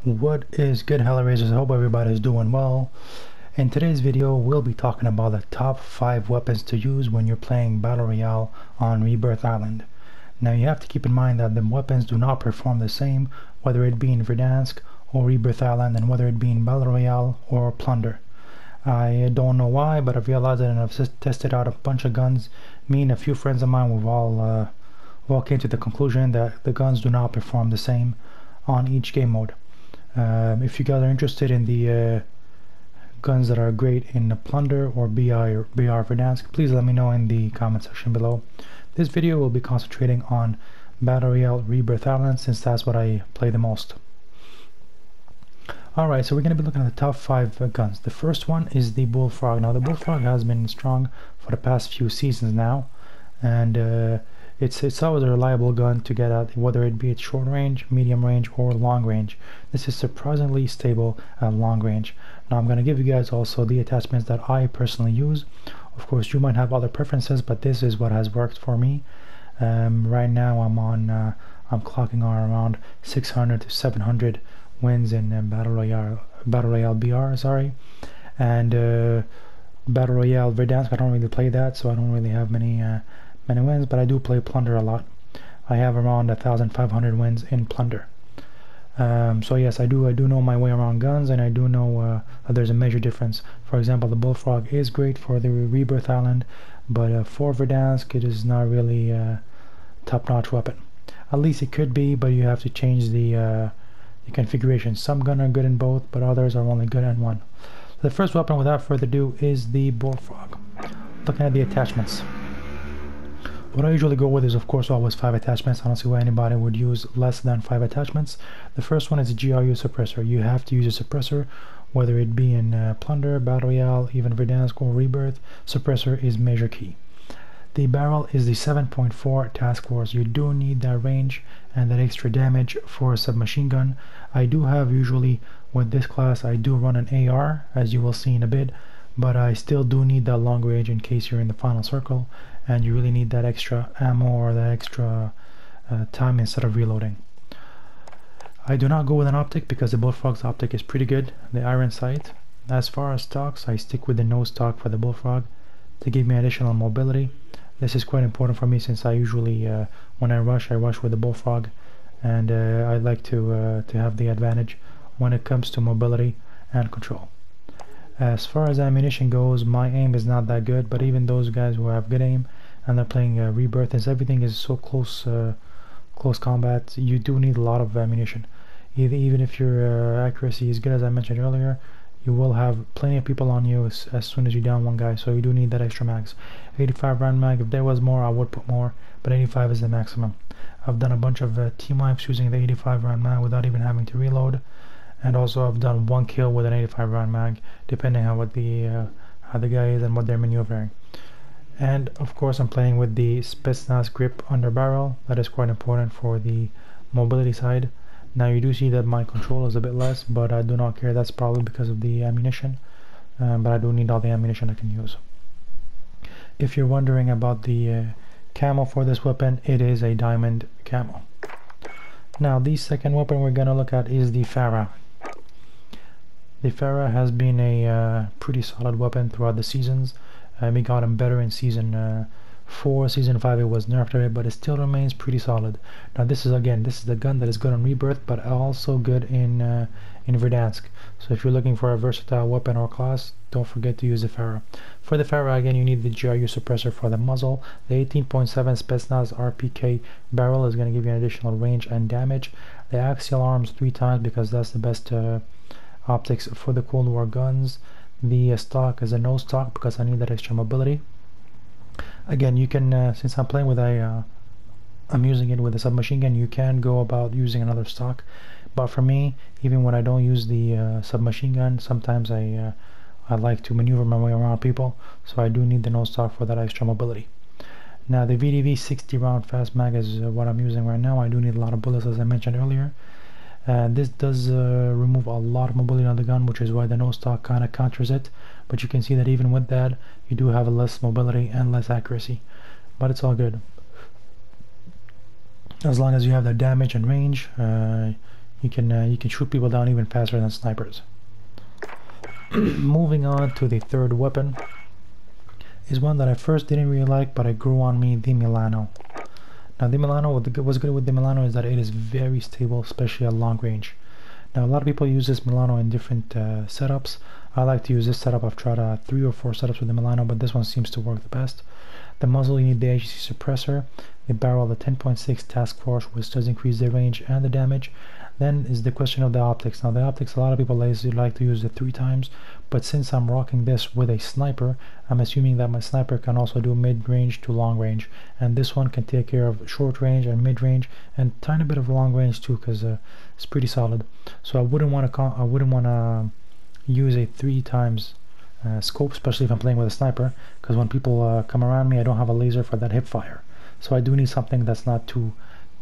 What is good, Hellraisers? I hope everybody's doing well. In today's video, we'll be talking about the top 5 weapons to use when you're playing Battle Royale on Rebirth Island. Now you have to keep in mind that the weapons do not perform the same, whether it be in Verdansk or Rebirth Island, and whether it be in Battle Royale or Plunder. I don't know why, but I've realized it and I've tested out a bunch of guns. Me and a few friends of mine, we've all came to the conclusion that the guns do not perform the same on each game mode. If you guys are interested in the guns that are great in the Plunder or BR Verdansk, please let me know in the comment section below. This video will be concentrating on Battle Royale Rebirth Island, since that's what I play the most. Alright, so we're going to be looking at the top 5 guns. The first one is the Bullfrog. Now the Bullfrog has been strong for the past few seasons now, and it's always a reliable gun to get at, whether it be at short range, medium range, or long range. This is surprisingly stable at long range. Now I'm going to give you guys also the attachments that I personally use. Of course, you might have other preferences, but this is what has worked for me. Right now I'm clocking on around 600 to 700 wins in Battle Royale BR, sorry, and Battle Royale Verdansk. I don't really play that, so I don't really have many wins, but I do play Plunder a lot. I have around 1,500 wins in Plunder. So yes, I do know my way around guns, and I do know that there's a major difference. For example, the Bullfrog is great for the Rebirth Island, but for Verdansk it is not really a top-notch weapon. At least it could be, but you have to change the configuration. Some guns are good in both, but others are only good in one. The first weapon, without further ado, is the Bullfrog. Looking at the attachments, what I usually go with is, of course, always 5 attachments. I don't see why anybody would use less than 5 attachments. The first one is a GRU suppressor. You have to use a suppressor, whether it be in Plunder, Battle Royale, even Verdansk or Rebirth. Suppressor is major key. The barrel is the 7.4 Task Force. You do need that range and that extra damage for a submachine gun. I do have, usually with this class, I do run an AR, as you will see in a bit, but I still do need that long range in case you're in the final circle and you really need that extra ammo or that extra time instead of reloading. I do not go with an optic because the Bullfrog's optic is pretty good, the iron sight. As far as stocks, I stick with the no stock for the Bullfrog to give me additional mobility. This is quite important for me, since I usually, when I rush with the Bullfrog, and I like to have the advantage when it comes to mobility and control. As far as ammunition goes, my aim is not that good, but even those guys who have good aim and they're playing Rebirth, as everything is so close combat, you do need a lot of ammunition. Even if your accuracy is good, as I mentioned earlier, you will have plenty of people on you as soon as you down one guy, so you do need that extra mags. 85 round mag, if there was more I would put more, but 85 is the maximum. I've done a bunch of team wipes using the 85 round mag without even having to reload, and also I've done 1 kill with an 85 round mag, depending on what how the guy is and what they're maneuvering. And of course I'm playing with the Spetsnaz grip under barrel. That is quite important for the mobility side. Now you do see that my control is a bit less, but I do not care. That's probably because of the ammunition, but I do need all the ammunition I can use. If you're wondering about the camo for this weapon, it is a diamond camo. Now the second weapon we're gonna look at is the Farah. The Farah has been a pretty solid weapon throughout the seasons. We got him better in season 4, season 5 it was nerfed a bit, but it still remains pretty solid. Now this is the gun that is good on Rebirth, but also good in Verdansk. So if you're looking for a versatile weapon or class, don't forget to use the Farah. For the Farah, again, you need the GRU suppressor for the muzzle. The 18.7 Spetsnaz RPK barrel is going to give you an additional range and damage. The axial arms 3 times, because that's the best optics for the Cold War guns. The stock is a no stock because I need that extra mobility. Again, you can, since I'm playing with I'm using it with a submachine gun, you can go about using another stock. But for me, even when I don't use the submachine gun, sometimes I like to maneuver my way around people, so I do need the no stock for that extra mobility. Now the VDV 60 round fast mag is what I'm using right now. I do need a lot of bullets, as I mentioned earlier. This does remove a lot of mobility on the gun, which is why the no stock kind of counters it, but you can see that even with that you do have less mobility and less accuracy, but it's all good. As long as you have the damage and range, you can shoot people down even faster than snipers. Moving on to the third weapon is one that I first didn't really like, but it grew on me, the Milano. Now the Milano, what's good with the Milano is that it is very stable, especially at long range. Now a lot of people use this Milano in different setups. I like to use this setup. I've tried 3 or 4 setups with the Milano, but this one seems to work the best. The muzzle, you need the AGC suppressor. The barrel, the 10.6 task force, which does increase the range and the damage. Then is the question of the optics. Now the optics, a lot of people like to use it 3 times, but since I'm rocking this with a sniper, I'm assuming that my sniper can also do mid-range to long range, and this one can take care of short range and mid-range and tiny bit of long range too, because it's pretty solid. So I wouldn't want to use a 3 times scope, especially if I'm playing with a sniper, because when people come around me, I don't have a laser for that hip fire. So I do need something that's not too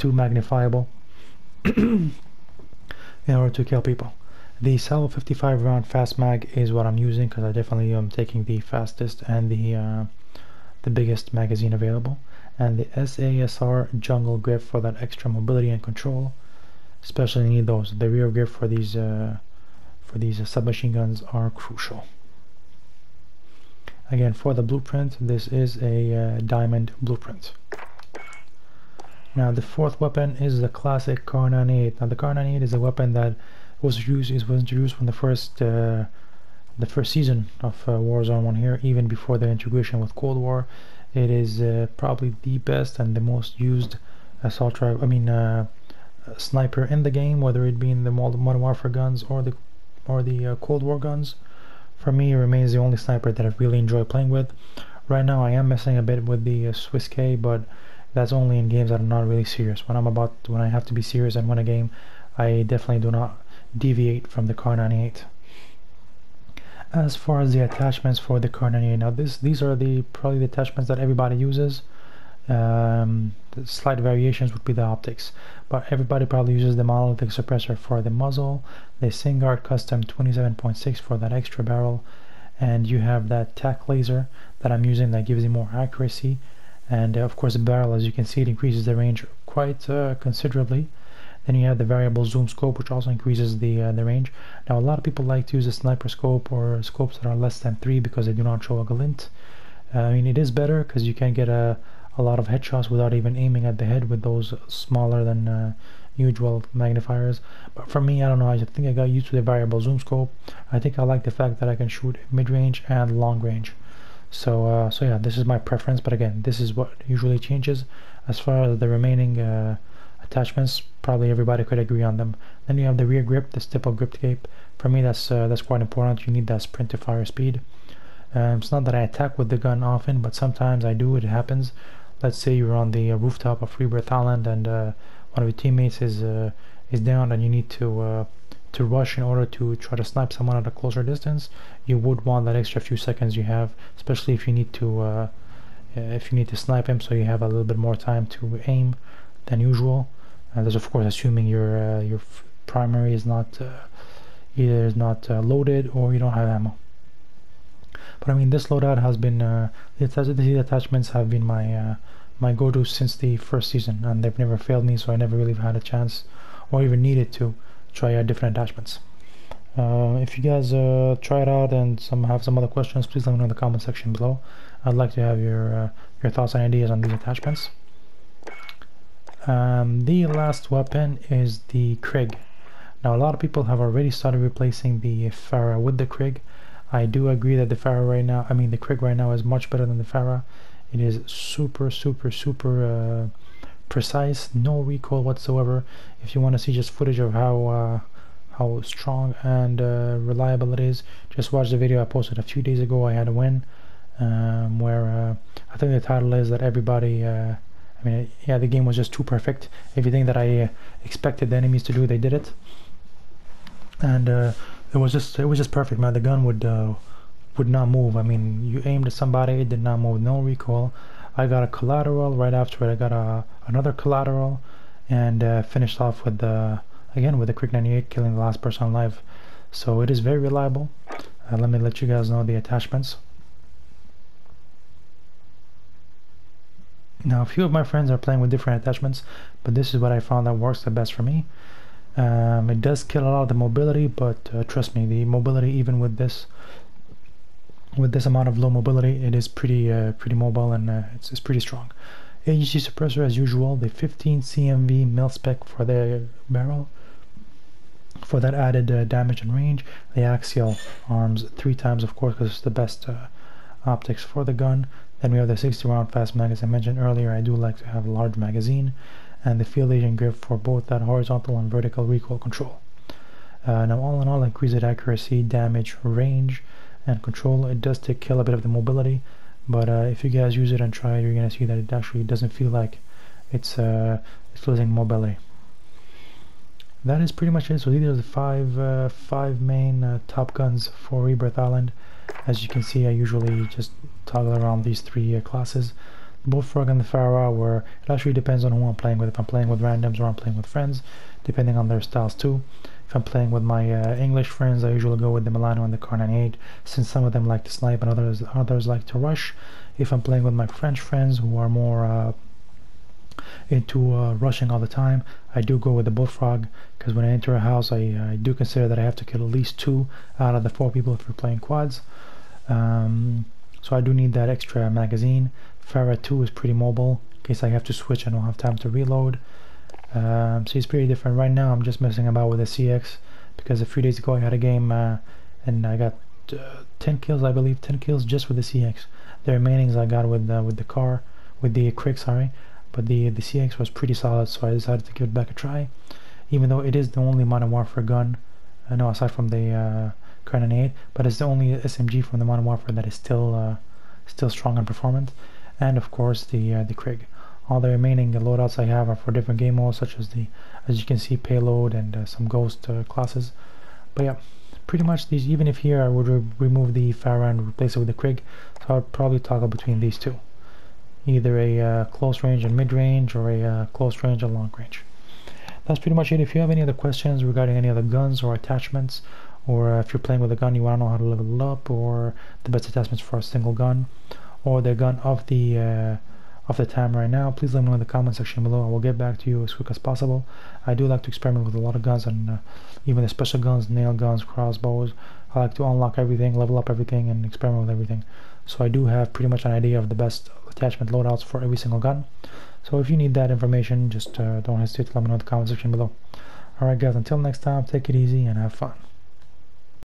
magnifiable in order to kill people. The Salvo 55 round fast mag is what I'm using, because I definitely am taking the fastest and the biggest magazine available. And the SASR jungle grip for that extra mobility and control. Especially need those. The rear grip for these submachine guns are crucial. Again, for the blueprint, this is a diamond blueprint. Now the fourth weapon is the classic Kar 98. Now the Kar 98 is a weapon that was introduced from the first season of Warzone 1 here, even before the integration with Cold War. It is probably the best and the most used assault rifle, sniper in the game, whether it be in the Modern Warfare guns or the Cold War guns. For me, it remains the only sniper that I really enjoy playing with. Right now I am messing a bit with the Swiss K, but that's only in games that I'm not really serious. When I have to be serious and win a game, I definitely do not deviate from the Kar 98. As far as the attachments for the Kar 98, now these are probably the attachments that everybody uses. The slight variations would be the optics, but everybody probably uses the monolithic suppressor for the muzzle, the Singard custom 27.6 for that extra barrel, and you have that tack laser that I'm using that gives you more accuracy. And of course the barrel, as you can see, it increases the range quite considerably. Then you have the variable zoom scope, which also increases the range. Now a lot of people like to use a sniper scope or scopes that are less than 3 because they do not show a glint. I mean, it is better because you can get a lot of headshots without even aiming at the head with those smaller than usual magnifiers. But for me, I don't know, I think I got used to the variable zoom scope. I think I like the fact that I can shoot mid-range and long range. So yeah, this is my preference, but again, this is what usually changes. As far as the remaining attachments, probably everybody could agree on them. Then you have the rear grip, the stipple grip cape. For me, that's quite important. You need that sprint to fire speed. It's not that I attack with the gun often, but sometimes I do. It happens. Let's say you're on the rooftop of Rebirth Island and one of your teammates is down, and you need to rush in order to try to snipe someone at a closer distance. You would want that extra few seconds you have, especially if you need to snipe him, so you have a little bit more time to aim than usual. And that's of course assuming your primary is not either loaded or you don't have ammo. But I mean, this loadout has been these attachments have been my go-to since the first season, and they've never failed me, so I never really had a chance or even needed to try out different attachments. If you guys try it out and have some other questions, please let me know in the comment section below. I'd like to have your thoughts and ideas on these attachments. The last weapon is the Krig. Now a lot of people have already started replacing the Farah with the Krig. I do agree that the Krig right now is much better than the Farah. It is super precise, no recoil whatsoever. If you want to see just footage of how strong and reliable it is, just watch the video I posted a few days ago. I had a win where I think the title is that everybody the game was just too perfect. Everything that I expected the enemies to do, they did it, and it was just perfect, man. The gun would not move. I mean, you aimed at somebody, it did not move, no recoil. I got a collateral right after it. I got another collateral, and finished off with the Krig 98, killing the last person alive. So it is very reliable. Let me let you guys know the attachments. Now a few of my friends are playing with different attachments, but this is what I found that works the best for me. It does kill a lot of the mobility, but trust me, the mobility, even with this amount of low mobility, it is pretty mobile, and it's pretty strong. AGC suppressor as usual, the 15 CMV mil spec for the barrel for that added damage and range. The axial arms 3 times, of course, because it's the best optics for the gun. Then we have the 60 round fast mag. As I mentioned earlier, I do like to have a large magazine, and the field agent grip for both that horizontal and vertical recoil control. Now all in all, increased accuracy, damage, range, and control. It does kill a bit of the mobility, but if you guys use it and try it, you're gonna see that it actually doesn't feel like it's losing mobility. That is pretty much it. So these are the five main top guns for Rebirth Island. As you can see, I usually just toggle around these 3 classes. The Bullfrog and the Pharaoh, where it actually depends on who I'm playing with. If I'm playing with randoms or I'm playing with friends, depending on their styles too. If I'm playing with my English friends, I usually go with the Milano and the Car 98, since some of them like to snipe and others like to rush. If I'm playing with my French friends who are more into rushing all the time, I do go with the Bullfrog, because when I enter a house, I do consider that I have to kill at least 2 out of the 4 people if we're playing quads. So I do need that extra magazine. Farah 2 is pretty mobile, in case I have to switch and don't have time to reload. So it's pretty different. Right now I'm just messing about with the CX, because a few days ago I had a game and I got 10 kills, I believe, 10 kills just with the CX. The remainings I got with the Krig, sorry. But the CX was pretty solid, so I decided to give it back a try, even though it is the only Modern Warfare gun, no, aside from the Kar 98, but it's the only SMG from the Modern Warfare that is still strong in performance, and of course the Krig. All the remaining loadouts I have are for different game modes, such as as you can see, payload and some ghost classes. But yeah, pretty much these. Even if here I would remove the Farah and replace it with the Krig, so I'd probably toggle between these 2. Either a close range and mid range, or a close range and long range. That's pretty much it. If you have any other questions regarding any other guns or attachments, or if you're playing with a gun you want to know how to level it up, or the best attachments for a single gun, or the gun of the time right now, please let me know in the comment section below. I will get back to you as quick as possible. I do like to experiment with a lot of guns, and even the special guns, nail guns, crossbows. I like to unlock everything, level up everything, and experiment with everything. So I do have pretty much an idea of the best attachment loadouts for every single gun. So if you need that information, just don't hesitate to let me know in the comment section below. Alright guys, until next time, take it easy and have fun.